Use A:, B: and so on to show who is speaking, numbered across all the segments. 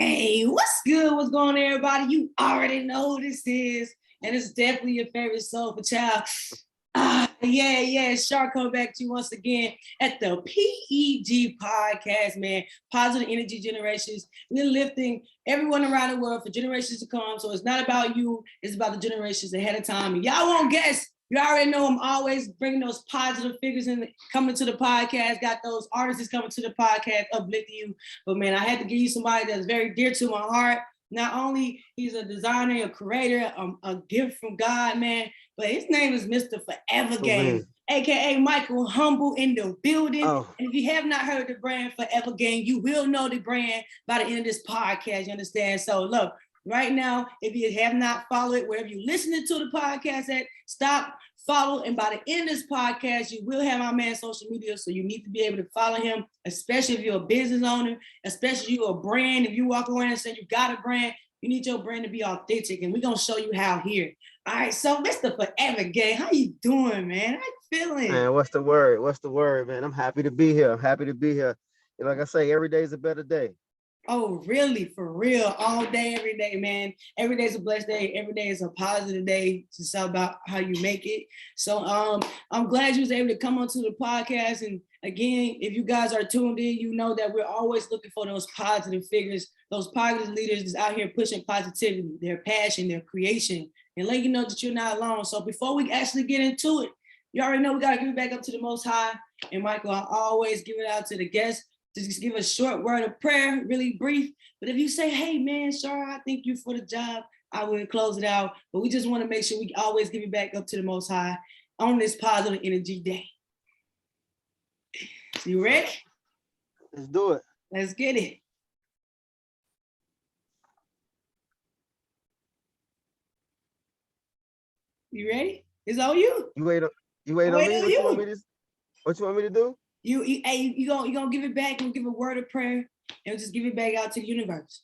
A: Hey, what's good? What's going on, everybody? You already know who this is, and it's definitely your favorite soulful child. Yeah, Shark come back to you once again at the P.E.G podcast, man. Positive energy generations. We're lifting everyone around the world for generations to come. So it's not about you, it's about the generations ahead of time. And y'all won't guess. You already know I'm always bringing those positive figures in, coming to the podcast. Got those artists coming to the podcast, uplifting you. But man, I had to give you somebody that's very dear to my heart. Not only he's a designer, a creator, a gift from God, man, but his name is Mr. Forever Gang, aka Michael Humble in the building. Oh. And if you have not heard the brand Forever Gang, you will know the brand by the end of this podcast. You understand? So look, right now, if you have not followed it, wherever you're listening to the podcast at, stop, follow, and by the end of this podcast, you will have my man's social media, so you need to be able to follow him, especially if you're a business owner, especially if you're a brand. If you walk around and say you got a brand, you need your brand to be authentic, and we're going to show you how here. All right, so Mr. Forever Gang, how you doing, man? How you feeling?
B: Man, what's the word? What's the word, man? I'm happy to be here. I'm happy to be here. And like I say, every day is a better day.
A: Oh, really? For real? All day, every day, man. Every day is a blessed day. Every day is a positive day. It's just about how you make it. So I'm glad you was able to come onto the podcast. And again, if you guys are tuned in, you know that we're always looking for those positive figures, those positive leaders that's out here pushing positivity, their passion, their creation, and let you know that you're not alone. So before we actually get into it, you already know we got to give it back up to the Most High. And Michael, I always give it out to the guests. Just give a short word of prayer, really brief. But if you say, hey, man, Shara, I thank you for the job, I will close it out. But we just want to make sure we always give it back up to the Most High on this positive energy day. You ready?
B: Let's do it.
A: Let's get it. You ready? It's on you.
B: You wait on me? What you want me to do?
A: You gonna give it back and give a word of prayer and just give it back out to the universe.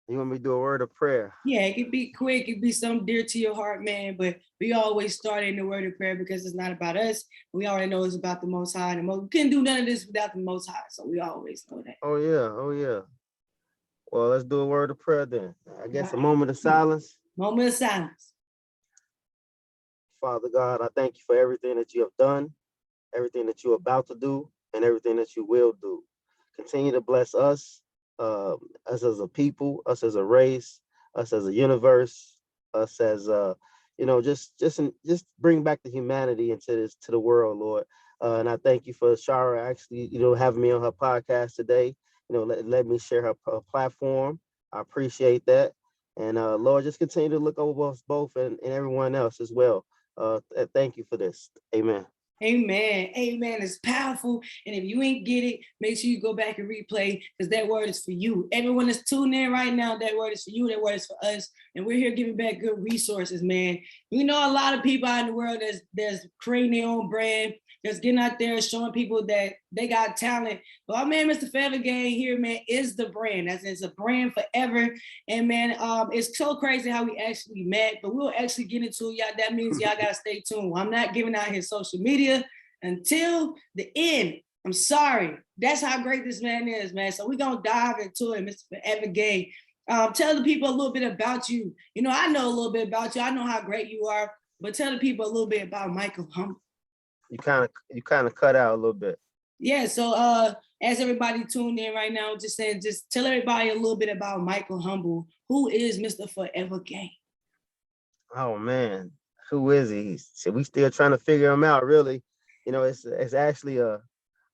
B: You want me to do a word of prayer?
A: Yeah, it could be quick. It could be something dear to your heart, man. But we always start in the word of prayer because it's not about us. We already know it's about the Most High. And we couldn't do none of this without the Most High. So we always know that.
B: Oh, yeah. Well, let's do a word of prayer then. I guess a moment of silence.
A: Moment of silence.
B: Father God, I thank you for everything that you have done, everything that you're about to do, and everything that you will do. Continue to bless us as a people, us as a race, us as a universe, us as just bring back the humanity to the world, Lord. And I thank you for Shara actually, having me on her podcast today. Let me share her platform. I appreciate that. And Lord, just continue to look over us both and everyone else as well. Thank you for this. Amen.
A: Amen. It's powerful. And if you ain't get it, make sure you go back and replay because that word is for you. Everyone that's tuned in right now, that word is for you. That word is for us. And we're here giving back good resources, man. You know, a lot of people out in the world that's creating their own brand, that's getting out there showing people that they got talent. But our man, Mr. Forever Gang here, man, is the brand. It's a brand forever. And man, it's so crazy how we actually met, but we'll actually get into it. Y'all, that means y'all gotta stay tuned. I'm not giving out his social media until the end. I'm sorry. That's how great this man is, man. So we're gonna dive into it, Mr. Forever Gang. Tell the people a little bit about you. You know, I know a little bit about you. I know how great you are, but tell the people a little bit about Michael Humble.
B: You kind of cut out a little bit.
A: Yeah, so as everybody tuned in right now, just tell everybody a little bit about Michael Humble. Who is Mr. Forever Gang?
B: Oh man, who is he? We still trying to figure him out, really. It's actually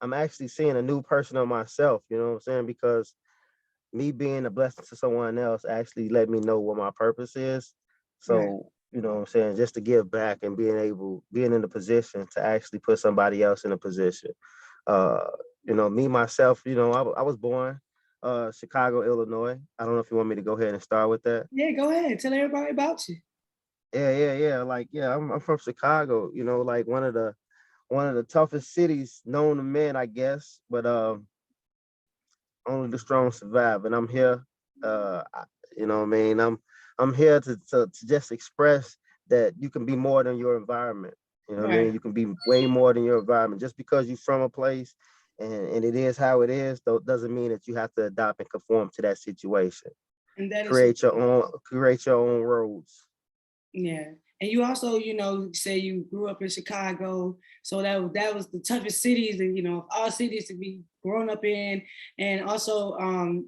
B: I'm actually seeing a new person of myself, you know what I'm saying? Because me being a blessing to someone else actually let me know what my purpose is. So right. You know what I'm saying, just to give back and being in the position to actually put somebody else in a position. Me, myself, I was born Chicago, Illinois. I don't know if you want me to go ahead and start with that.
A: Yeah, go ahead. Tell everybody about you.
B: Yeah. I'm from Chicago, like one of the toughest cities known to men, I guess. But only the strong survive. And I'm here, I'm here to just express that you can be more than your environment. You know what I mean? You can be way more than your environment. Just because you're from a place and it is how it is. Though doesn't mean that you have to adopt and conform to that situation.
A: And that is
B: Create your own roads.
A: yeah. And you also, say you grew up in Chicago, so that was the toughest cities, and all cities to be grown up in. And also,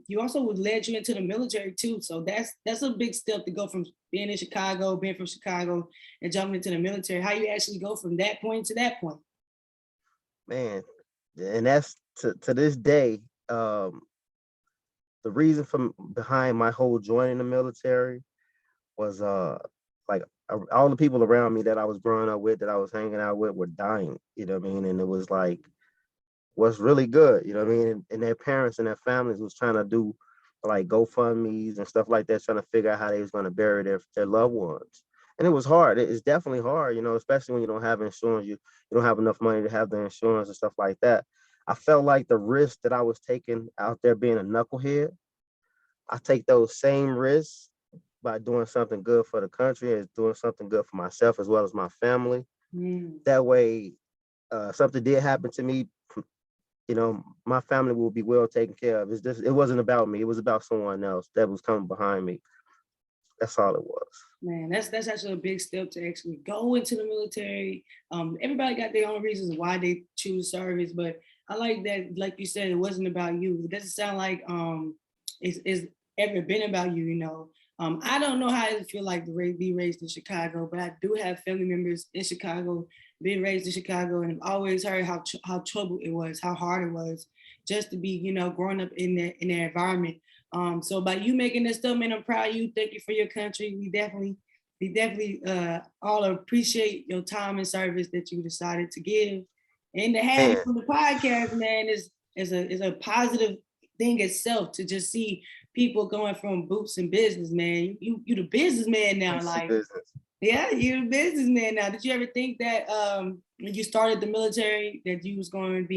A: you also would led you into the military too. So that's a big step to go from being in Chicago, being from Chicago, and jumping into the military. How you actually go from that point to that point?
B: Man, and that's to this day, the reason from behind my whole joining the military was like all the people around me that I was growing up with, that I was hanging out with, were dying. You know what I mean? And it was like, what's really good, you know what I mean? And their parents and their families was trying to do like GoFundMe's and stuff like that, trying to figure out how they was going to bury their loved ones. And it was hard. It's definitely hard, especially when you don't have insurance. You don't have enough money to have the insurance and stuff like that. I felt like the risk that I was taking out there being a knucklehead, I take those same risks by doing something good for the country, as doing something good for myself as well as my family.
A: Mm.
B: That way, something did happen to me, my family will be well taken care of. It wasn't about me. It was about someone else that was coming behind me. That's all it was.
A: Man, that's actually a big step to actually go into the military. Everybody got their own reasons why they choose service, but I like that, like you said, it wasn't about you. It doesn't sound like it's ever been about you. I don't know how it feel like to be raised in Chicago, but I do have family members in Chicago, being raised in Chicago, and I've always heard how troubled it was, how hard it was, just to be growing up in that environment. So by you making this stuff, man, I'm proud of you. Thank you for your country. We definitely all appreciate your time and service that you decided to give. And to have you
B: Man,
A: on the podcast, man, is a positive thing itself, to just see people going from boots and business, man. You the businessman now,
B: it's
A: like,
B: business.
A: yeah, you're a businessman now. Did you ever think that when you started the military that you was going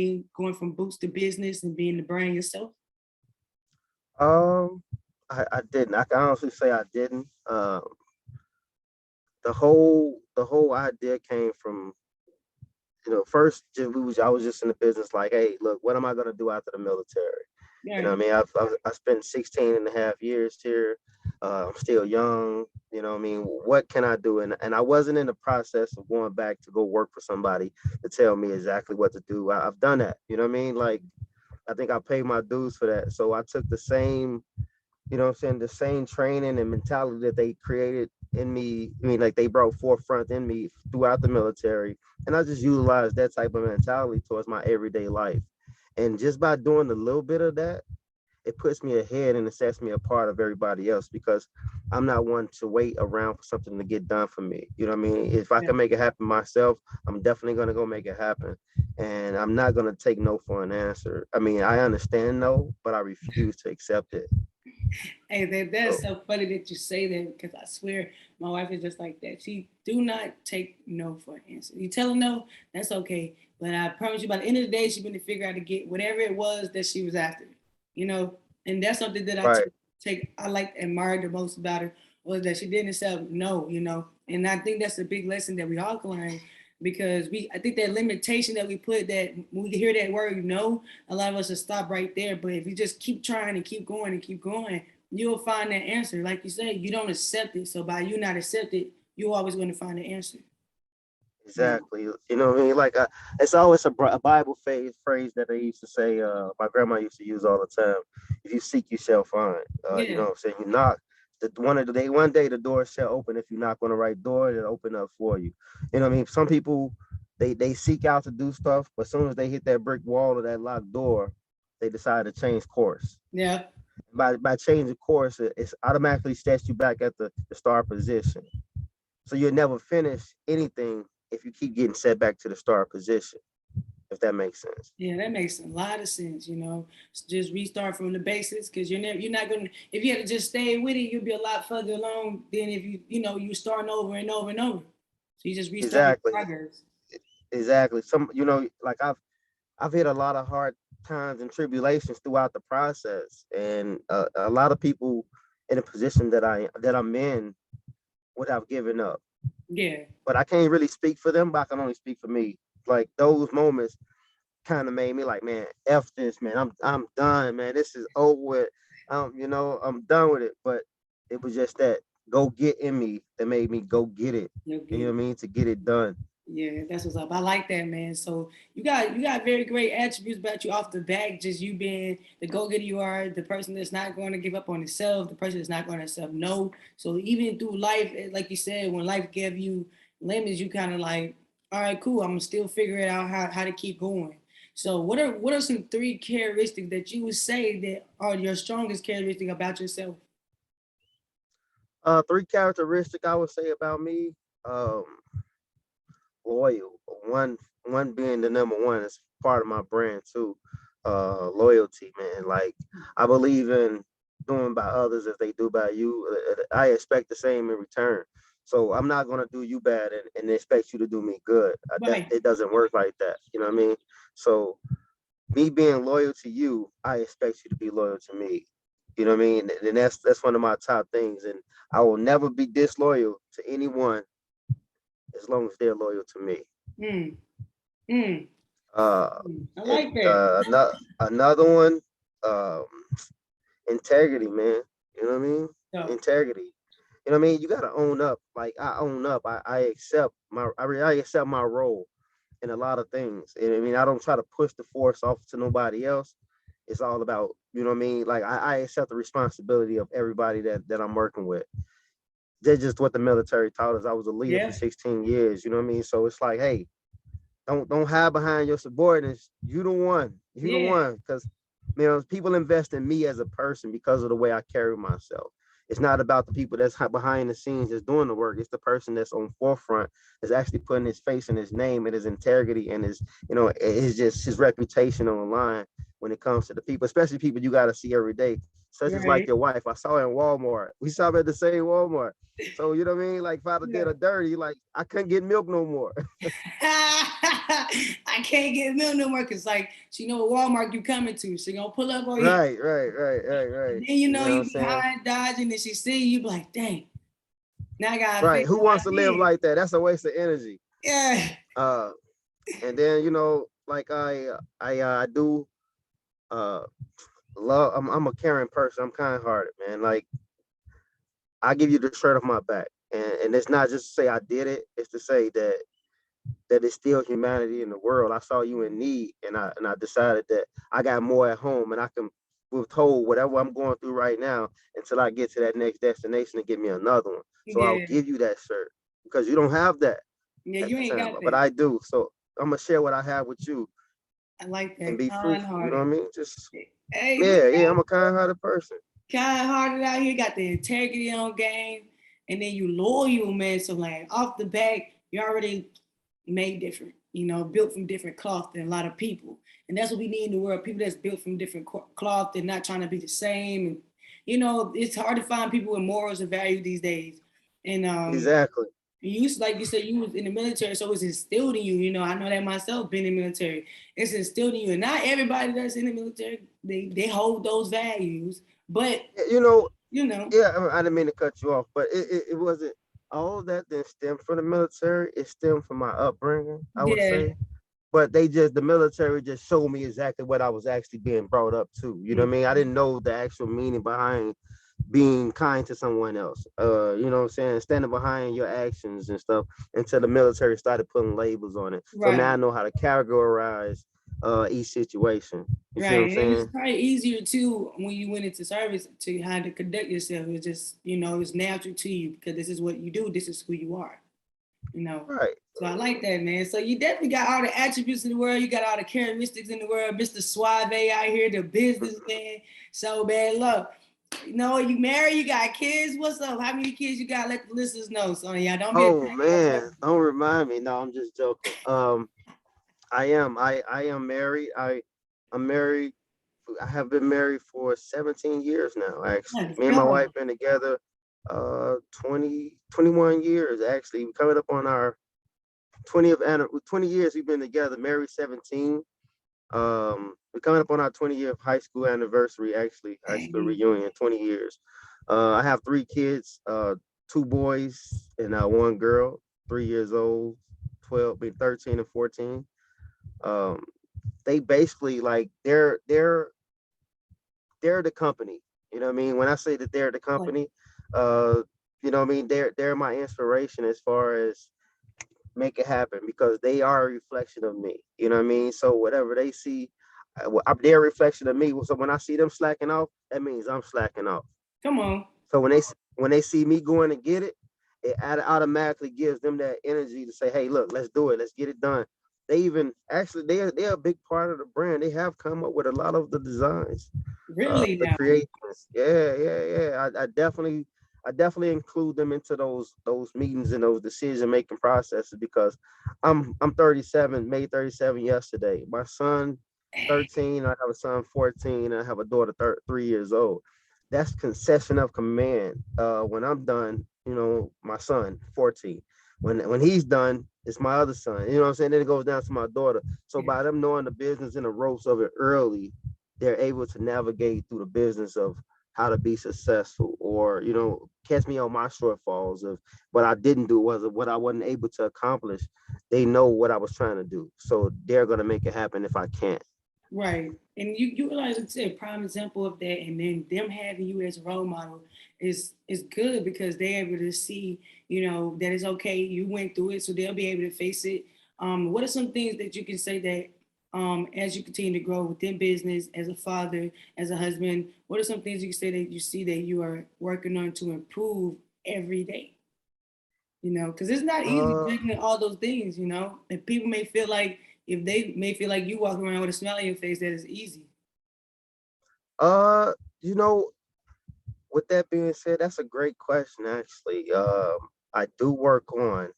A: from boots to business and being the brand yourself?
B: Um, I didn't. I can honestly say I didn't. The whole idea came from, first I was just in the business like, hey, look, what am I gonna do after the military? You know
A: Yeah.
B: what I mean? I spent 16 and a half years here. I'm still young. You know what I mean? What can I do? And I wasn't in the process of going back to go work for somebody to tell me exactly what to do. I've done that. You know what I mean? Like, I think I paid my dues for that. So I took the same, I'm saying, the same training and mentality that they created in me. I mean, like, they brought forefront in me throughout the military. And I just utilized that type of mentality towards my everyday life. And just by doing a little bit of that, it puts me ahead and it sets me apart of everybody else, because I'm not one to wait around for something to get done for me. You know what I mean? If I
A: Yeah.
B: can make it happen myself, I'm definitely going to go make it happen. And I'm not going to take no for an answer. I mean, I understand no, but I refuse to accept it.
A: Hey, that's
B: So,
A: so funny that you say that, because I swear my wife is just like that. She do not take no for an answer. You tell her no, that's okay. But I promise you, by the end of the day, she's going to figure out to get whatever it was that she was after. You know, and that's something that I
B: right.
A: I like admired the most about her, was that she didn't accept no. And I think that's a big lesson that we all can learn, because I think that limitation that we put, that when we hear that word no, a lot of us just stop right there. But if you just keep trying and keep going, you'll find that answer. Like you said, you don't accept it. So by you not accept it, you're always going to find the answer.
B: Exactly. You know what I mean? Like, it's always a Bible phrase that they used to say. My grandma used to use all the time. If you seek, you shall find. You know
A: Yeah.
B: what I'm saying? You knock. One day the door shall open. If you knock on the right door, it'll open up for you. You know what I mean? Some people, they seek out to do stuff, but as soon as they hit that brick wall or that locked door, they decide to change course.
A: Yeah.
B: By changing course, it's automatically sets you back at the start position. So you'll never finish anything if you keep getting set back to the start position, if that makes sense.
A: Yeah, that makes a lot of sense. Just restart from the basics, because you're not gonna, if you had to just stay with it, you'll be a lot further along than if you starting over and over and over. So you just restart your
B: Exactly.
A: progress.
B: Exactly. Like I've hit a lot of hard times and tribulations throughout the process, and a lot of people in a position that I'm in would have given up.
A: Yeah.
B: But I can't really speak for them, but I can only speak for me. Like, those moments kind of made me like, man, F this, man. I'm done, man. This is over with. I'm done with it. But it was just that go get in me that made me go get it. You know what I mean? To get it done.
A: Yeah, that's what's up. I like that, man. So you got very great attributes about you off the back. Just you being the go getter you are, the person that's not going to give up on itself, the person that's not going to accept no. So even through life, like you said, when life gave you lemons, you kind of like, all right, cool. I'm gonna still figure it out how to keep going. So what are some three characteristics that you would say that are your strongest characteristic about yourself?
B: Three characteristic I would say about me. Um, Loyal. One being the number one is part of my brand too. Loyalty, man. Like I believe in doing by others as they do by you. I expect the same in return. So I'm not gonna do you bad and expect you to do me good. That
A: Right.
B: it doesn't work like that. You know what I mean? So me being loyal to you, I expect you to be loyal to me. You know what I mean? And that's one of my top things. And I will never be disloyal to anyone as long as they're loyal to me.
A: Mm, mm,
B: Uh,
A: I
B: and
A: like that.
B: another one, um, integrity, man. You know what I mean?
A: So,
B: Integrity. You know what I mean? You gotta own up. Like I own up. I accept I accept my role in a lot of things. And I mean, I don't try to push the force off to nobody else. It's all about, you know what I mean? Like I accept the responsibility of everybody that I'm working with. That's just what the military taught us. I was a leader for
A: yeah,
B: 16 years. You know what I mean? So it's like, hey, don't hide behind your subordinates. You the one. You the
A: yeah,
B: one. Because people invest in me as a person because of the way I carry myself. It's not about the people that's behind the scenes that's doing the work. It's the person that's on forefront that's actually putting his face and his name and his integrity and his just his reputation on the line when it comes to the people, especially people you got to see every day, such as like
A: right.
B: your wife. I saw her in Walmart. We saw her at the same Walmart. So you know what I mean? Like if I'd have
A: Yeah.
B: did her dirty, like I couldn't get milk no more.
A: I can't get milk no more because like she know what Walmart you coming to. She gonna pull up on you.
B: Right.
A: And then you
B: You
A: know
B: know what I'm
A: you
B: saying?
A: behind dodging and she see you be like, dang, now I gotta
B: Right.
A: figure
B: Who
A: out
B: wants to live
A: this.
B: like that? That's a waste of energy.
A: Yeah.
B: Uh, and then like I do uh love. I'm a caring person. I'm kind-hearted, man. Like I give you the shirt off my back, and it's not just to say I did it. It's to say that it's still humanity in the world. I saw you in need, and I decided that I got more at home, and I can withhold whatever I'm going through right now until I get to that next destination and get me another one. So I'll
A: Yeah.
B: give you that shirt because you don't have that
A: Yeah,
B: at
A: you
B: the
A: ain't
B: time,
A: got
B: but
A: that.
B: I do. So I'm gonna share what I have with you
A: I like
B: and
A: that.
B: be
A: Kind
B: fruitful. You know what I
A: hearted.
B: mean? Just
A: Hey, look
B: yeah. I'm a kind-hearted person.
A: kind hearted out here, got the integrity on game, and then you loyal, man. So like off the back, you already made different, built from different cloth than a lot of people. And that's what we need in the world. People that's built from different cloth and not trying to be the same. And it's hard to find people with morals and value these days. And
B: Exactly.
A: you used like you said, you was in the military, so it's instilled in you. I know that myself being in the military. It's instilled in you. And not everybody that's in the military, they hold those values. But
B: Yeah, you know,
A: you know,
B: yeah. I didn't mean to cut you off, but it wasn't all that didn't stem from the military. It stemmed from my upbringing, I would
A: yeah.
B: say. But the military just showed me exactly what I was actually being brought up to. You know what I mean? I didn't know the actual meaning behind being kind to someone else. You know what I'm saying? Standing behind your actions and stuff until the military started putting labels on it. So
A: Right.
B: now I know how to categorize each situation. You see what I'm
A: Right. And it's
B: saying?
A: probably easier too when you went into service to how to conduct yourself. It's just, it's natural to you because this is what you do, this is who you are, you know.
B: Right.
A: So I like that, man. So you definitely got all the attributes in the world, you got all the characteristics in the world, Mr. Suave out here, the businessman. So man, look, you married, you got kids. What's up? How many kids you got? Let the listeners know. So yeah, don't be a
B: Oh man, don't remind me. No, I'm just joking. I am married. I'm married. I have been married for 17 years now, actually.
A: let's
B: Me and my
A: go.
B: wife been together 21 years actually. We're coming up on our 20 years we've been together, married 17. We're coming up on our 20-year high school anniversary, actually, high school
A: Dang.
B: reunion, 20 years. I have three kids, two boys and one girl, 3 years old, 12, 13 and 14. Um, they basically like they're the company. You know what I mean? When I say that they're the
A: Like,
B: company, you know what I mean? They're my inspiration as far as make it happen because they are a reflection of me. You know what I mean? So whatever they see, they're a reflection of me. So when I see them slacking off, that means I'm slacking off.
A: come on.
B: So when they see me going to get it, it automatically gives them that energy to say, "Hey, look, let's do it. Let's get it done." They even actually they're a big part of the brand. They have come up with a lot of the designs,
A: Really
B: the
A: now.
B: creations. Yeah. I definitely include them into those meetings and those decision making processes because I'm 37, made 37 yesterday. My son 13, I have a son 14, and I have a daughter 3 years old. That's concession of command. When I'm done, you know, my son 14. When he's done, it's my other son. You know what I'm saying? Then it goes down to my daughter. So
A: Yeah.
B: by them knowing the business and the ropes of it early, they're able to navigate through the business of how to be successful, or you know, catch me on my shortfalls of what I didn't do, was what I wasn't able to accomplish. They know what I was trying to do, so they're gonna make it happen if I can't.
A: Right. And you realize it's a prime example of that. And then them having you as a role model is good because they're able to see, that it's okay. You went through it, so they'll be able to face it. What are some things that you can say that as you continue to grow within business, as a father, as a husband, what are some things you can say that you see that you are working on to improve every day? Because it's not easy
B: Uh,
A: juggling all those things. And people may feel like if they may feel like you walk around with a smile on your face, that is easy.
B: uh, you know, with that being said, that's a great question. Actually, I do work on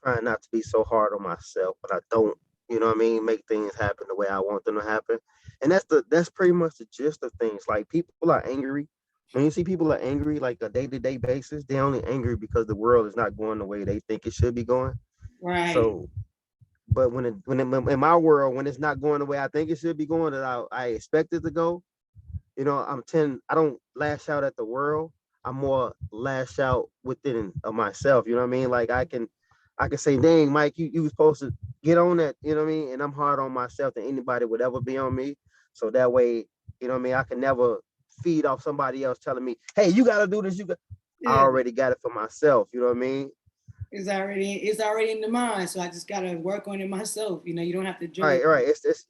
B: trying not to be so hard on myself, but I don't, you know what I mean, make things happen the way I want them to happen. And that's pretty much the gist of things. Like people are angry. When you see people are angry like a day-to-day basis, they're only angry because the world is not going the way they think it should be going.
A: Right.
B: So, but in my world, when it's not going the way I think it should be going, that I expect it to go, you know, I don't lash out at the world. I more lash out within of myself. You know what I mean? Like I can say, dang, Mike, you was supposed to get on that, you know what I mean? And I'm hard on myself than anybody would ever be on me. So that way, you know what I mean, I can never feed off somebody else telling me, hey, you gotta do this, I
A: Yeah.
B: already got it for myself, you know what I mean?
A: It's already in the mind, so I just gotta work on it myself. You don't have to drug.
B: Right. It's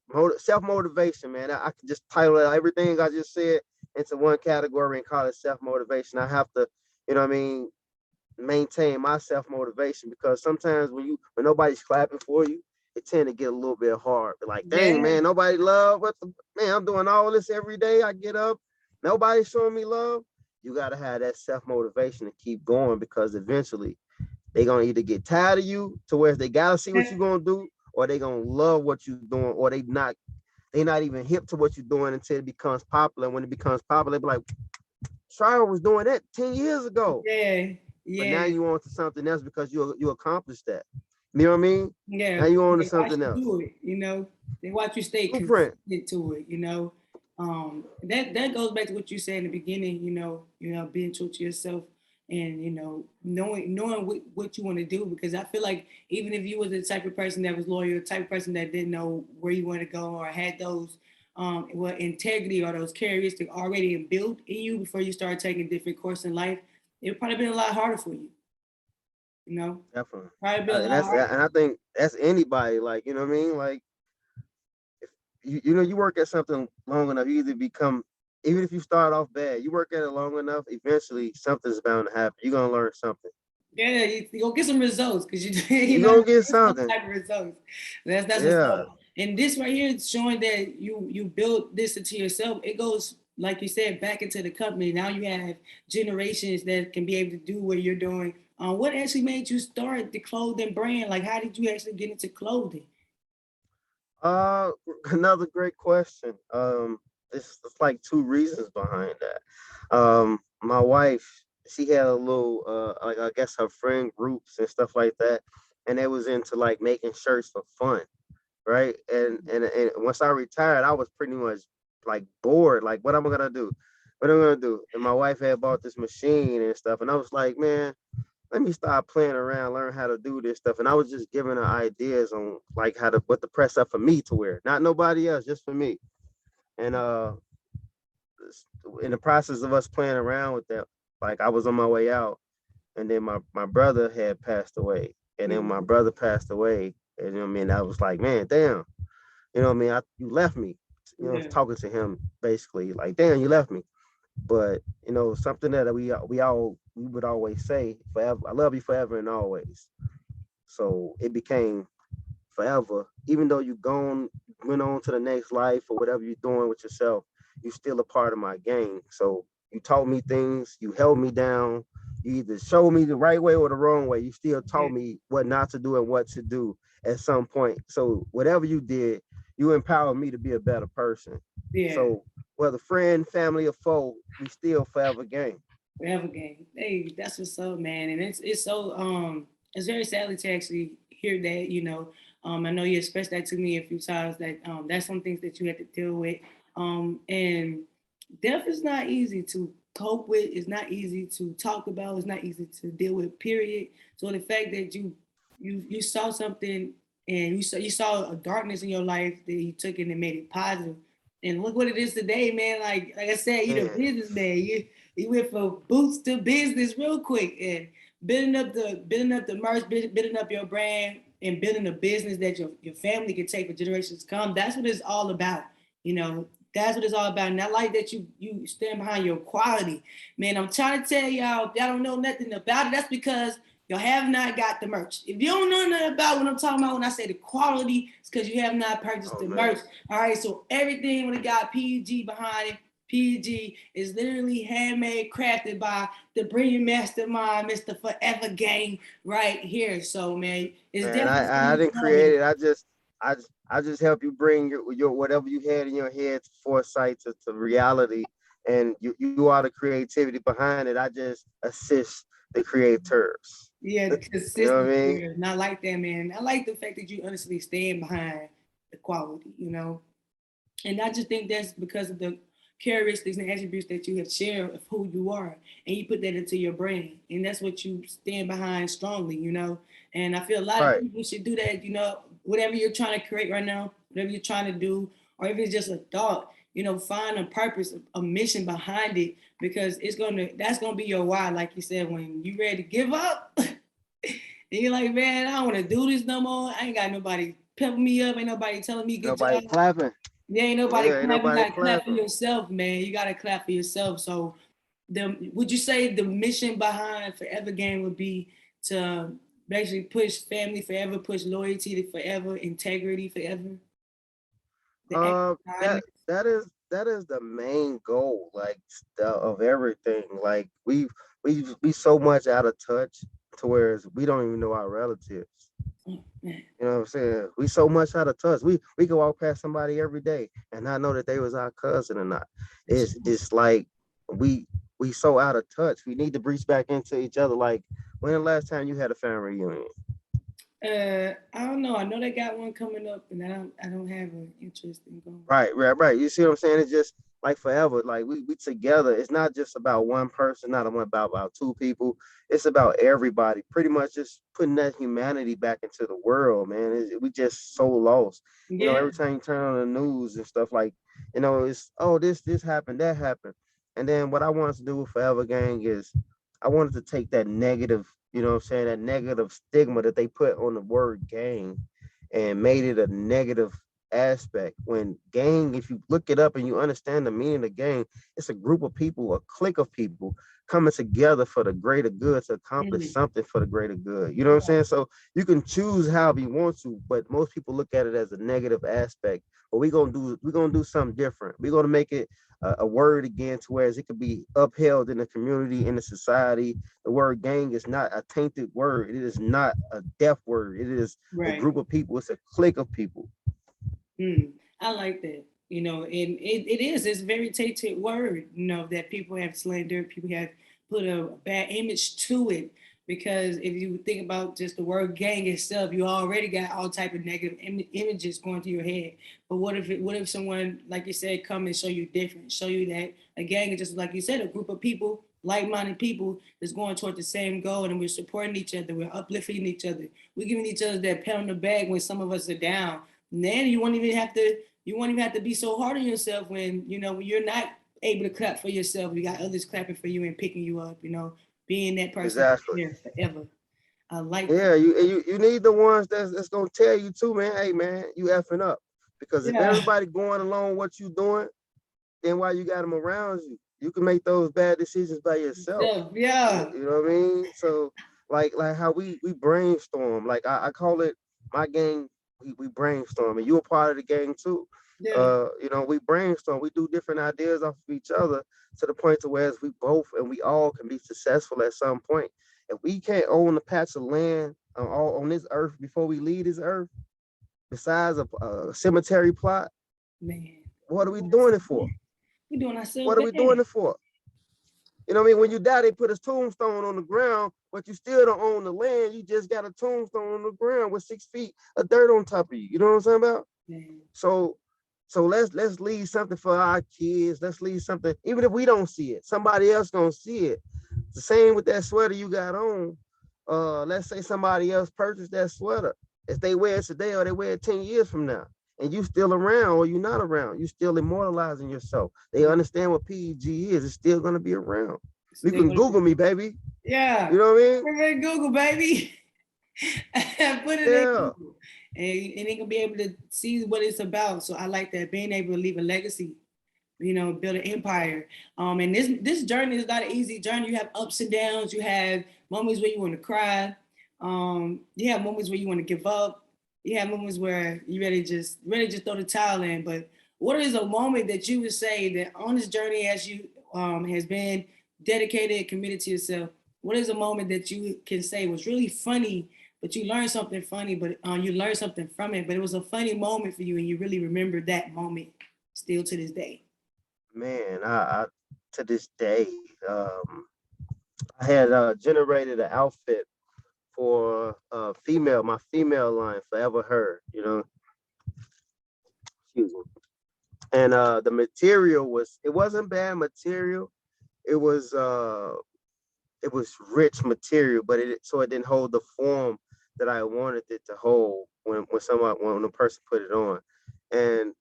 B: self motivation, man. I can just title it everything I just said into one category and call it self motivation. I have to, you know what I mean, maintain my self motivation because sometimes when nobody's clapping for you, it tend to get a little bit hard. Like, dang,
A: Yeah.
B: man, nobody love what the man. I'm doing all this every day. I get up, nobody's showing me love. You gotta have that self motivation to keep going because eventually they gonna either get tired of you to where they gotta see what you're gonna do, or they gonna love what you're doing, or they not even hip to what you're doing until it becomes popular. When it becomes popular, they be like, Shire was doing that 10 years ago.
A: Yeah.
B: But now
A: Yeah.
B: you on to something else because you accomplished that. You know what I mean?
A: Yeah,
B: Now you on to
A: they watch
B: something
A: you
B: else.
A: do it. They watch you stay
B: Blueprint.
A: consistent to it. That goes back to what you said in the beginning. Being true to yourself and knowing what you want to do. Because I feel like even if you was the type of person that was loyal, the type of person that didn't know where you want to go or had those integrity or those characteristics already built in you before you started taking different course in life, it would probably been a lot harder for you. You know,
B: Definitely.
A: probably been a lot harder.
B: And I think that's anybody. Like, you know what I mean? Like if you know you work at something long enough, you either become even if you start off bad, you work at it long enough, eventually something's bound to happen. You're gonna learn something.
A: Yeah, you go get some results because you
B: You're gonna get
A: get some
B: something.
A: type of results. That's what's
B: Yeah.
A: up. And this right here is showing that you built this into yourself. It goes like you said back into the company. Now you have generations that can be able to do what you're doing. What actually made you start the clothing brand? Like, how did you actually get into clothing?
B: Uh, another great question. It's like two reasons behind that. My wife, she had a little, like I guess her friend groups and stuff like that, and they was into like making shirts for fun, right? And once I retired, I was pretty much like bored. Like, what am I gonna do? What am I gonna do? And my wife had bought this machine and stuff, and I was like, man. let me start playing around, learn how to do this stuff. And I was just giving her ideas on like how to what to press up for me to wear, not nobody else, just for me. And in the process of us playing around with that, like I was on my way out, and then my brother had passed away, and then my brother passed away, and you know what I mean. I was like, man, damn, you know what I mean. You left me, talking to him basically, like, damn, you left me. But something that we would always say, forever, I love you forever and always. So it became forever, even though you went on to the next life or whatever you're doing with yourself, you still a part of my gang. So you taught me things, you held me down, you either showed me the right way or the wrong way. You still taught me what not to do and what to do at some point. So whatever you did, you empowered me to be a better person. So whether friend, family, or foe, we still forever gang.
A: Forever game. Hey, that's what's up, man. And it's so it's very sadly to actually hear that, I know you expressed that to me a few times that that's some things that you had to deal with. And death is not easy to cope with, it's not easy to talk about, it's not easy to deal with, period. So the fact that you saw something and you saw a darkness in your life that you took it and made it positive. And look what it is today, man. Like I said, you're the
B: Man,
A: businessman. You went from boots to business real quick and building up the merch, building up your brand, and building a business that your family can take for generations to come. That's what it's all about. You know, that's what it's all about. And I like that you stand behind your quality. Man, I'm trying to tell y'all, if y'all don't know nothing about it, that's because y'all have not got the merch. If you don't know nothing about what I'm talking about when I say the quality, it's because you have not purchased
B: oh
A: the
B: man.
A: merch. All right, so everything when it got P.E.G behind it, P.E.G is literally handmade, crafted by the brilliant mastermind, Mr. Forever Gang, right here. So, man, it's
B: Man,
A: definitely
B: I
A: something
B: didn't
A: to love.
B: create it. I just help you bring your whatever you had in your head to foresight to reality, and you are the creativity behind it. I just assist the creators.
A: Yeah, the
B: You know what I
A: consistency
B: mean?
A: here. Not like that, man. I like the fact that you honestly stand behind the quality, And I just think that's because of the characteristics and attributes that you have shared of who you are, and you put that into your brain, and that's what you stand behind strongly. And I feel a lot of
B: Right.
A: people should do that. Whatever you're trying to create right now, whatever you're trying to do, or if it's just a thought, find a purpose, a mission behind it, because that's gonna be your why. Like you said, when you ready to give up, and you're like, man, I don't want to do this no more. I ain't got nobody pepping me up. Ain't nobody telling me good
B: Nobody
A: job.
B: clapping.
A: Yeah, ain't nobody
B: Yeah, ain't
A: clapping. You
B: nobody
A: gotta clap for
B: clapping.
A: yourself, man. You gotta clap for yourself. So, would you say the mission behind Forever Game would be to basically push family forever, push loyalty to forever, integrity forever? The act
B: Uh,
A: of
B: that
A: kindness.
B: that is the main goal, like of everything. Like we so much out of touch to where we don't even know our relatives.
A: Oh, man.
B: You know what I'm saying? We so much out of touch. We can walk past somebody every day and not know that they was our cousin or not. It's like we we so out of touch. We need to reach back into each other. Like, when the last time you had a family reunion?
A: I don't know. I know they got one coming up, and I don't have an interest in going.
B: Right. You see what I'm saying? It's just like forever. Like we together. It's not just about one person, not about two people. It's about everybody. Pretty much just putting that humanity back into the world, man. We just so lost.
A: Yeah,
B: Every time you turn on the news and stuff, like, it's, oh, this happened, that happened. And then what I wanted to do with Forever Gang is I wanted to take that negative, what I'm saying, that negative stigma that they put on the word gang, and made it a negative aspect. When gang, if you look it up and you understand the meaning of gang, it's a group of people, a clique of people coming together for the greater good, to accomplish
A: mm,
B: something for the greater good. You know what I'm saying? So you can choose however you want to, but most people look at it as a negative aspect. But we're gonna do something different. We're gonna make it a word again, to where it could be upheld in the community, in the society. The word gang is not a tainted word. It is not a deaf word. It is a
A: right.
B: group of people. It's a clique of people.
A: I like that. And it's a very tainted word, that people have slandered, people have put a bad image to it. Because if you think about just the word gang itself, you already got all type of negative images going through your head. But what if someone, like you said, come and show you different, show you that a gang is just like you said, a group of people like-minded people that's going toward the same goal, and we're supporting each other, we're uplifting each other, we're giving each other that pat on the back when some of us are down. And then you won't even have to be so hard on yourself when when you're not able to clap for yourself. You got others clapping for you and picking you up. Being that person
B: Exactly.
A: there forever. I like that.
B: Yeah, you need the ones that's gonna tell you too, man. Hey, man, you effing up. Because if
A: Yeah.
B: everybody going along what you doing, then why you got them around you? You can make those bad decisions by yourself.
A: Yeah. Yeah.
B: You know what I mean? So like how we brainstorm. Like I call it my gang. We brainstorm, and you a part of the gang too.
A: Yeah.
B: We brainstorm. We do different ideas off of each other to the point to where we both and we all can be successful at some point. If we can't own a patch of land on this earth before we leave this earth, besides a cemetery plot,
A: Man.
B: what are we doing it for?
A: We're doing ourselves
B: What are we
A: bad.
B: doing it for? You know what I mean? When you die, they put a tombstone on the ground, but you still don't own the land. You just got a tombstone on the ground with 6 feet of dirt on top of you. You know what I'm saying about?
A: Man.
B: So let's leave something for our kids. Let's leave something, even if we don't see it, somebody else gonna see it. It's the same with that sweater you got on. Let's say somebody else purchased that sweater. If they wear it today or they wear it 10 years from now, and you still around or you're not around, you still immortalizing yourself. They understand what P.E.G is. It's still gonna be around. You
A: Still
B: can
A: gonna
B: Google me, baby.
A: Yeah.
B: You know what I mean?
A: Put it in Google, baby. Put it in
B: Yeah.
A: Google. And they can be able to see what it's about. So I like that, being able to leave a legacy, build an empire. And this journey is not an easy journey. You have ups and downs. You have moments where you want to cry. You have moments where you want to give up. You have moments where you ready to throw the towel in. But what is a moment that you would say that on this journey, as you has been dedicated, committed to yourself? What is a moment that you can say was really funny, but you learned something funny, but you learned something from it, but it was a funny moment for you, and you really remember that moment still to this day?
B: Man, I to this day, I had generated an outfit for my female line, Forever Hurd, excuse me. And the material it wasn't bad material. It was it was rich material, but it didn't hold the form that I wanted it to hold when the person put it on. And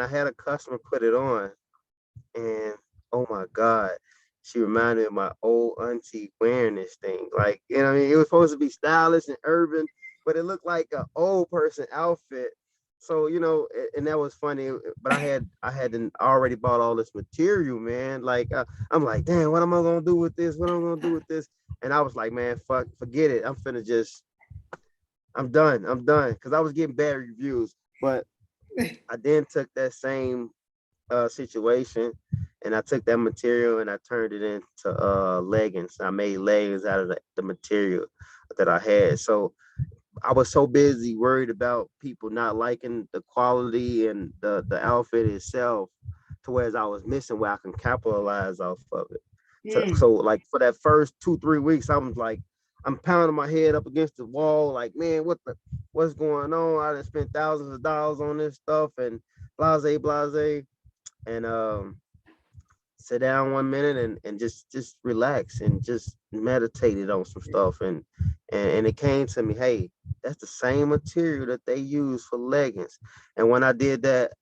B: I had a customer put it on, and oh my God, she reminded me of my old auntie wearing this thing. Like, what I mean? It was supposed to be stylish and urban, but it looked like an old person outfit. So, and that was funny. But I hadn't already bought all this material, man. Like, I'm like, damn, what am I gonna do with this? What am I gonna do with this? And I was like, man, forget it. I'm done. I'm done. Because I was getting bad reviews. But I then took that same situation, and I took that material and I turned it into leggings. I made leggings out of the material that I had. So I was so busy worried about people not liking the quality and the outfit itself, to whereas I was missing where I can capitalize off of it.
A: Mm.
B: So like for that first 2-3 weeks, I was like, I'm pounding my head up against the wall, like, man, what's going on? I done spent thousands of dollars on this stuff and blase, and sit down 1 minute and just relax and just meditated on some stuff, and it came to me, hey, that's the same material that they use for leggings. And when I did that,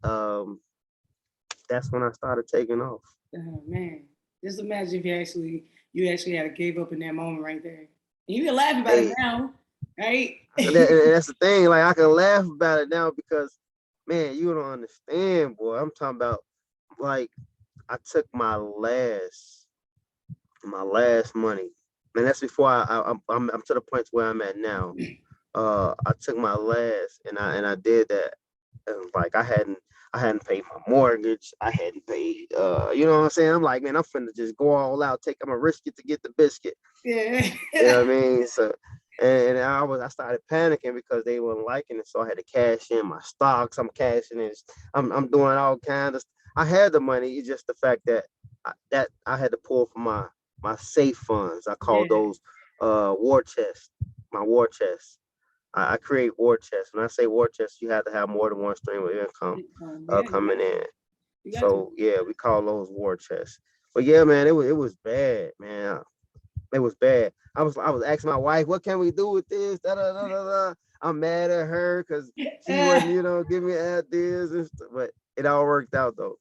B: that's when I started taking off.
A: Oh man, just imagine if you actually had gave up in that moment right there. And you can laugh about it
B: Hey,
A: now, right?
B: and that's the thing, like I can laugh about it now because, man, you don't understand, boy. I'm talking about, like, I took my last money, and that's before I'm to the point where I'm at now. I took my last, and I did that, and like I hadn't paid my mortgage. I hadn't paid, you know what I'm saying? I'm like, man, I'm finna just go all out. I'm a risk it to get the biscuit.
A: Yeah.
B: You know what I mean? So, and I started panicking because they weren't liking it. So I had to cash in my stocks. I'm cashing in. I'm doing all kinds of. I had the money. It's just the fact that I had to pull from my safe funds. I call
A: Yeah.
B: those war chests. My war chests. I create war chests. When I say war chests, you have to have more than one stream of income
A: Yeah, you
B: coming
A: got
B: in.
A: to. You got to.
B: So yeah, we call those war chests. But yeah, man, it was bad, man. It was bad. I was asking my wife, what can we do with this? Da, da, da, da, da. I'm mad at her because she wasn't, giving me ideas and stuff. But it all worked out though.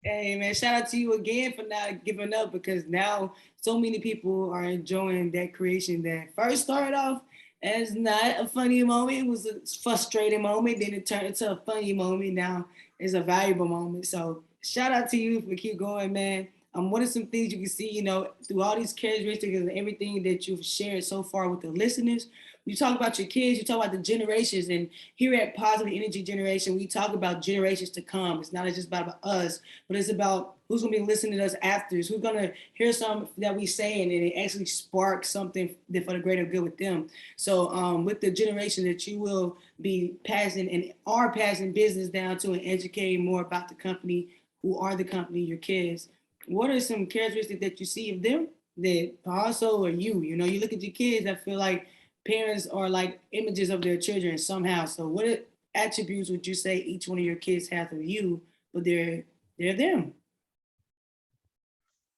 A: Hey man, shout out to you again for not giving up, because now so many people are enjoying that creation that first started off as not a funny moment. It was a frustrating moment. Then it turned into a funny moment. Now it's a valuable moment. So shout out to you for keep going, man. What are some things you can see, through all these characteristics and everything that you've shared so far with the listeners? You talk about your kids, you talk about the generations, and here at Positive Energy Generation, we talk about generations to come. It's not just about us, but it's about who's going to be listening to us after, who's going to hear something that we say and it actually sparks something for the greater good with them. So with the generation that you will be passing and are passing business down to and educating more about the company, who are the company, your kids, what are some characteristics that you see of them that also are you? You look at your kids, I feel like parents are like images of their children somehow. So what attributes would you say each one of your kids have of you, but they're them?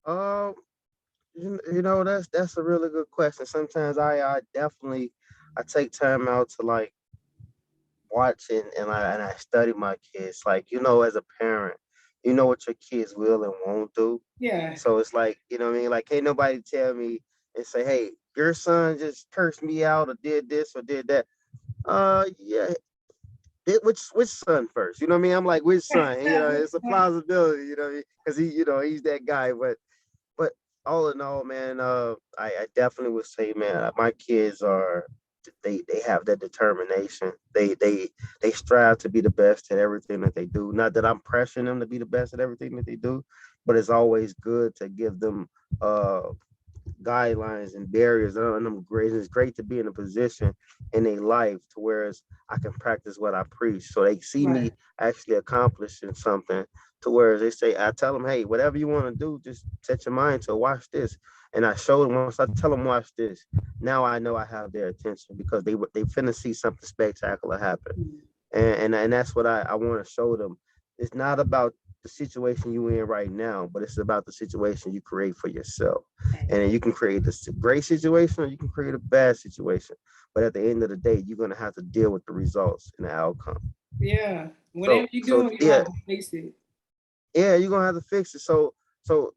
B: Um, that's a really good question. Sometimes I definitely I take time out to like watch and I study my kids. Like, as a parent, you know what your kids will and won't do.
A: Yeah.
B: So it's like, what I mean? Like, can't nobody tell me and say, hey, your son just cursed me out or did this or did that. Yeah, which son first? You know what I mean? I'm like, which son? It's a plausibility, you know what I mean? Because he's that guy. But all in all, man, I definitely would say, man, my kids are they have that determination. They strive to be the best at everything that they do. Not that I'm pressuring them to be the best at everything that they do, but it's always good to give them uh guidelines and barriers and them grades. It's great to be in a position in a life to where I can practice what I preach. So they see
A: Right.
B: me actually accomplishing something to where they say, I tell them, hey, whatever you want to do, just set your mind to watch this. And I show them once I tell them watch this, now I know I have their attention because they finna see something spectacular happen. And that's what I want to show them. It's not about the situation you in right now, but it's about the situation you create for yourself. And you can create a great situation or you can create a bad situation. But at the end of the day, you're gonna have to deal with the results and the outcome.
A: Yeah. Whatever
B: So
A: you're
B: so
A: doing, you
B: yeah,
A: have to face it.
B: yeah, you're gonna have to fix it. So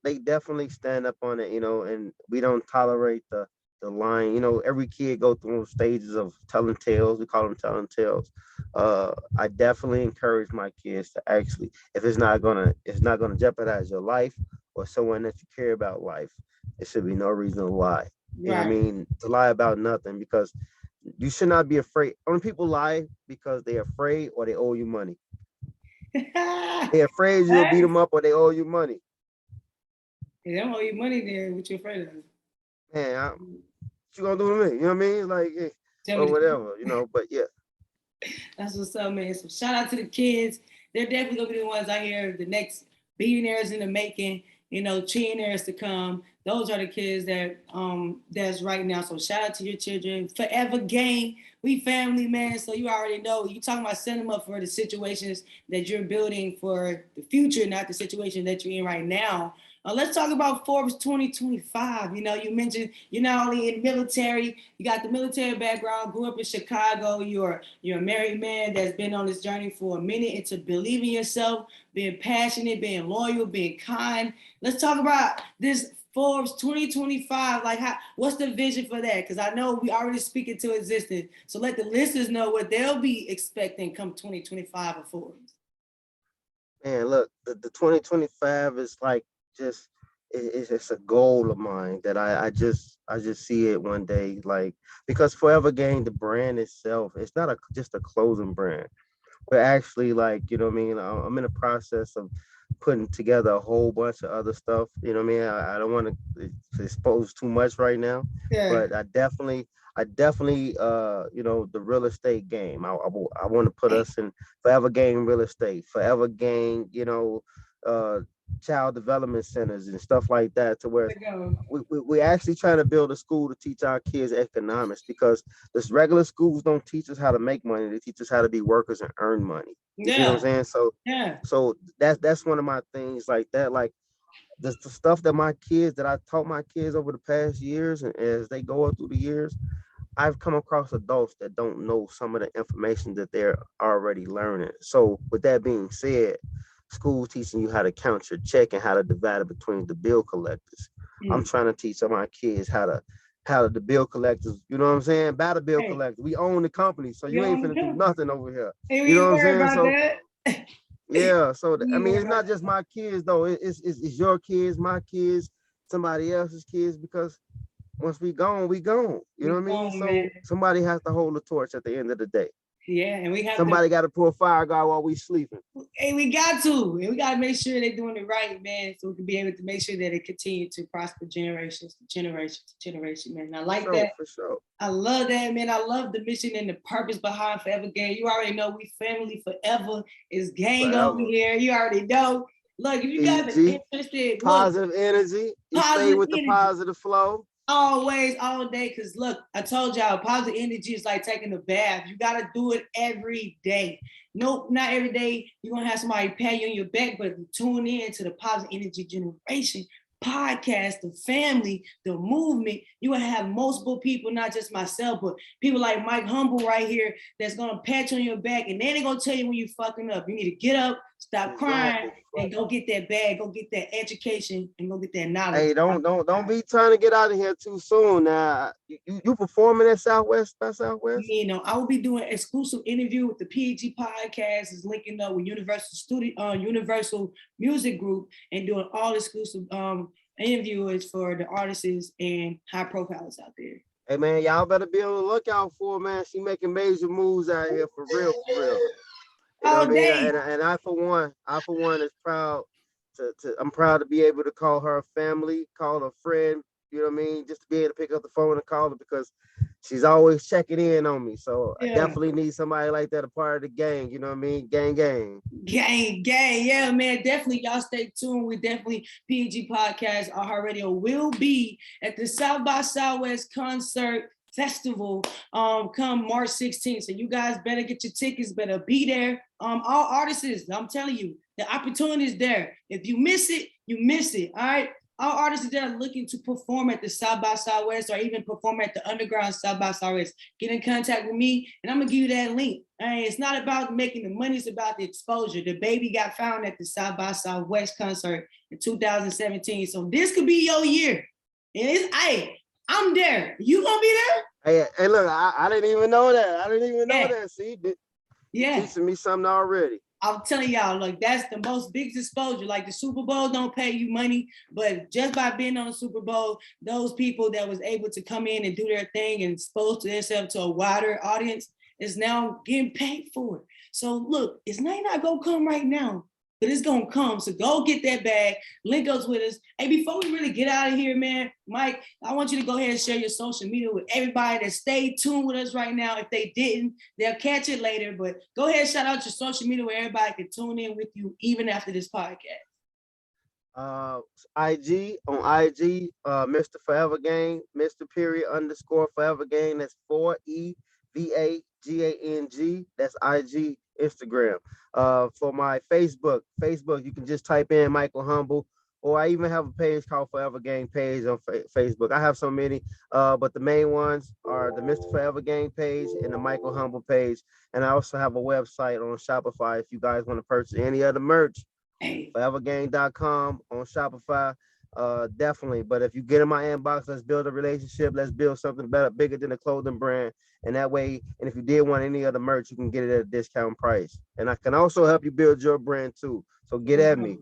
B: they definitely stand up on it, and we don't tolerate the lying. Every kid go through stages of telling tales. We call them telling tales. I definitely encourage my kids to actually, if it's not gonna jeopardize your life or someone that you care about life, it should be no reason to lie. You know what I
A: Right.
B: mean? To lie about nothing because you should not be afraid. Only people lie because they're afraid or they owe you money. They're afraid you'll beat
A: Hey,
B: them up or they owe you money.
A: they don't owe you money there. What you afraid of?
B: Man, what you gonna do to me? You know what I mean? Like,
A: Tell me
B: or
A: the truth.
B: whatever, But yeah,
A: That's what's up, man. So shout out to the kids. They're definitely gonna be the ones out here, the next billionaires in the making, trillionaires to come. Those are the kids that's right now. So shout out to your children. Forever gang. We family, man. So you already know. You talking about setting them up for the situations that you're building for the future, not the situation that you're in right now. Let's talk about Forbes 2025. You mentioned you're not only in the military, you got the military background, grew up in Chicago, you're a married man that's been on this journey for a minute into believing yourself, being passionate, being loyal, being kind. Let's talk about this Forbes 2025. Like, what's the vision for that? Because I know we already speak it to existence. So let the listeners know what they'll be expecting come 2025 of Forbes.
B: man, look, the 2025 is like just it's just a goal of mine that I just see it one day, like because Forever Gang, the brand itself, it's not just a clothing brand. We're actually like, you know what I mean? I'm in the process of putting together a whole bunch of other stuff. You know what I mean? I don't want to expose too much right now,
A: Yeah.
B: but I definitely, the real estate game. I want to put us in Forever Gang real estate, Forever Gang, uh, child development centers and stuff like that, to where
A: There we go.
B: we actually trying to build a school to teach our kids economics because this regular schools don't teach us how to make money. They teach us how to be workers and earn money. You see what I'm
A: Yeah.
B: saying? So
A: Yeah.
B: so that's one of my things like that. Like the stuff that my kids, that I taught my kids over the past years, and as they go up through the years, I've come across adults that don't know some of the information that they're already learning. So with that being said, school teaching you how to count your check and how to divide it between the bill collectors. I'm trying to teach some of my kids how to the bill collectors, you know what I'm saying? By the bill
A: Hey,
B: collector. We own the company, so
A: you
B: you ain't
A: don't
B: finna do
A: know.
B: nothing over here.
A: Hey,
B: You
A: we
B: know
A: ain't
B: what I'm
A: worried
B: saying?
A: about
B: So
A: that.
B: yeah, so
A: We
B: I
A: ain't
B: mean,
A: worried
B: it's
A: about
B: not just my kids though. It's your kids, my kids, somebody else's kids, because once we gone, we gone. You know
A: we
B: what I mean?
A: grown, man.
B: So somebody has to hold the torch at the end of the day.
A: Yeah, and we have to.
B: Somebody got to pull fire guard while we sleeping.
A: Hey, we got to. And we got to make sure they're doing it right, man, so we can be able to make sure that it continue to prosper generations to generation to generation, man. And I like that.
B: For sure.
A: I love that, man. I love the mission and the purpose behind Forever Gang. You already know we family forever is gang over
B: Forever.
A: here. You already know. Look, if you guys are
B: P.E.G.
A: interested, look,
B: Positive energy. You stay
A: positive
B: with the
A: energy.
B: positive flow.
A: Always, all day. Because look, I told y'all, positive energy is like taking a bath. You got to do it every day. Nope, not every day. You're going to have somebody pat you on your back, but tune in to the Positive Energy Generation podcast, the family, the movement. You're going to have multiple people, not just myself, but people like Mike Humble right here that's going to pat you on your back, and then they're going to tell you when you're fucking up. You need to get up, stop crying, and go get that bag, go get that education, and go get that knowledge.
B: Hey, don't be trying to get out of here too soon. Now, you performing at Southwest by Southwest?
A: You know, I will be doing exclusive interview with the P.E.G podcast, is linking up with Universal Music Group, and doing all exclusive interviews for the artists and high profiles out there.
B: Hey man, y'all better be on the lookout for her, man. She making major moves out here for real, for real. You know what I mean? And I for one is proud I'm proud to be able to call her a family, call her a friend, you know what I mean? Just to be able to pick up the phone and call her, because she's always checking in on me. So I definitely need somebody like that, a part of the gang, you know what I mean? Gang.
A: Gang. Yeah, man. Definitely, y'all stay tuned. We definitely, P.E.G podcast, iHeartradio will be at the South by Southwest concert festival come March 16th. So you guys better get your tickets, better be there. All artists, I'm telling you, the opportunity is there. If you miss it, you miss it. All right. All artists that are looking to perform at the South by Southwest or even perform at the underground South by Southwest, get in contact with me and I'm gonna give you that link. All right, it's not about making the money, it's about the exposure. The baby got found at the South by Southwest concert in 2017. So this could be your year. And it's, hey, I'm there. You gonna be
B: there? Hey, look, I didn't even know that. Know that. See, teaching me something already.
A: I'm telling y'all, like, that's the most biggest exposure. Like, the Super Bowl don't pay you money, but just by being on the Super Bowl, those people that was able to come in and do their thing and expose themselves to a wider audience is now getting paid for it. So look, it's not gonna come right now, but it's gonna come. So go get that bag, link us with us. Hey, before we really get out of here, man, Mike, I want you to go ahead and share your social media with everybody that stayed tuned with us right now. If they didn't, they'll catch it later, but go ahead and shout out your social media where everybody can tune in with you even after this podcast.
B: IG, Mr. Forever Gang, Mr. _Forever Gang. That's 4EVAGANG. That's IG, Instagram. For my Facebook, you can just type in Michael Humble, or I even have a page called Forever Gang page on Facebook. I have so many, but the main ones are the Mr. Forever Gang page and the Michael Humble page. And I also have a website on Shopify if you guys want to purchase any other merch. forevergang.com on Shopify. Definitely. But if you get in my inbox, let's build a relationship. Let's build something better, bigger than a clothing brand. And that way, and if you did want any other merch, you can get it at a discount price. And I can also help you build your brand too. So get at me.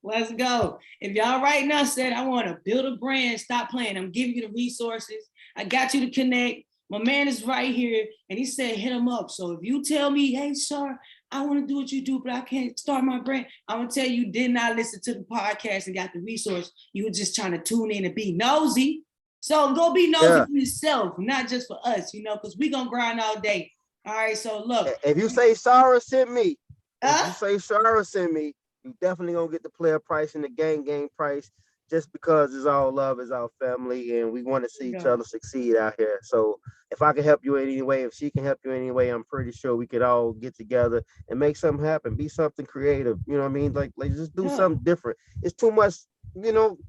A: Let's go. If y'all right now said, I want to build a brand, stop playing. I'm giving you the resources. I got you to connect. My man is right here. And he said, hit him up. So if you tell me, hey, sir, I want to do what you do, but I can't start my brand, I'm going to tell you, did not listen to the podcast and got the resource. You were just trying to tune in and be nosy. So go be nosy for yourself, not just for us, because we're going to grind all day. All right, so look.
B: If you say Sarah sent me, you definitely going to get the player price and the gang price, just because it's all love, it's our family, and we want to see each other succeed out here. So if I can help you in any way, if she can help you in any way, I'm pretty sure we could all get together and make something happen, be something creative. You know what I mean? Like just do something different. It's too much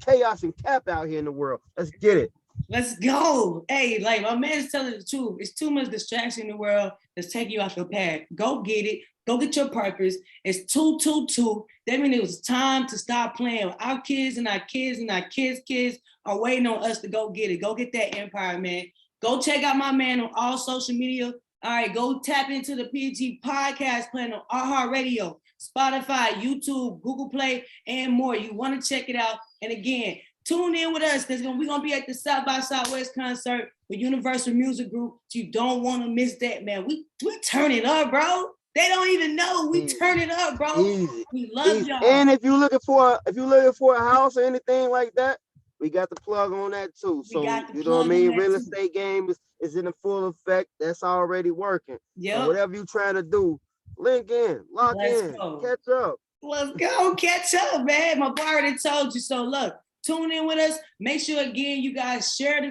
B: chaos and cap out here in the world. Let's get it.
A: Let's go. Hey, like my man is telling the truth. It's too much distraction in the world that's taking you off your path. Go get it. Go get your purpose. It's 222. That means it was time to stop playing. Our kids and our kids and our kids are waiting on us to go get it. Go get that empire, man. Go check out my man on all social media. All right, go tap into the P.E.G podcast playing on iHeartradio, Spotify, YouTube, Google Play, and more. You want to check it out. And again, tune in with us because we're going to be at the South by Southwest concert with Universal Music Group. You don't want to miss that, man. We turn it up, bro. They don't even know we turn it up, bro.
B: Easy.
A: We love y'all.
B: And if you're looking for a house or anything like that, we got the plug on that too. So you know what I mean? Real estate game is in the full effect. That's already working. Yeah. So whatever you're trying to do, link in, lock in, catch up.
A: Let's go, catch up, man. My boy already told you. So look, tune in with us. Make sure again, you guys share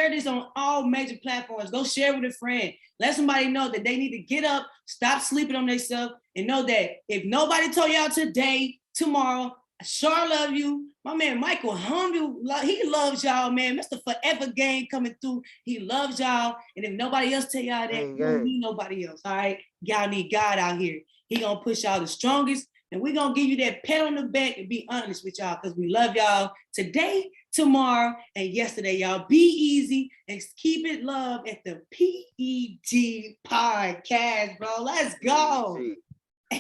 A: this on all major platforms. Go share with a friend. Let somebody know that they need to get up, stop sleeping on themselves, and know that if nobody told y'all today, tomorrow, I sure love you. My man Michael Humble, he loves y'all, man. Mr. Forever Gang coming through. He loves y'all. And if nobody else tell y'all that, you don't need nobody else. All right. Y'all need God out here. He gonna push y'all the strongest. And we're gonna give you that pat on the back and be honest with y'all because we love y'all today, tomorrow, and yesterday, y'all. Be easy and keep it love at the P.E.G podcast, bro. Let's go.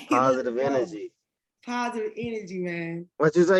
B: Positive energy.
A: Positive energy, man.
B: What you say?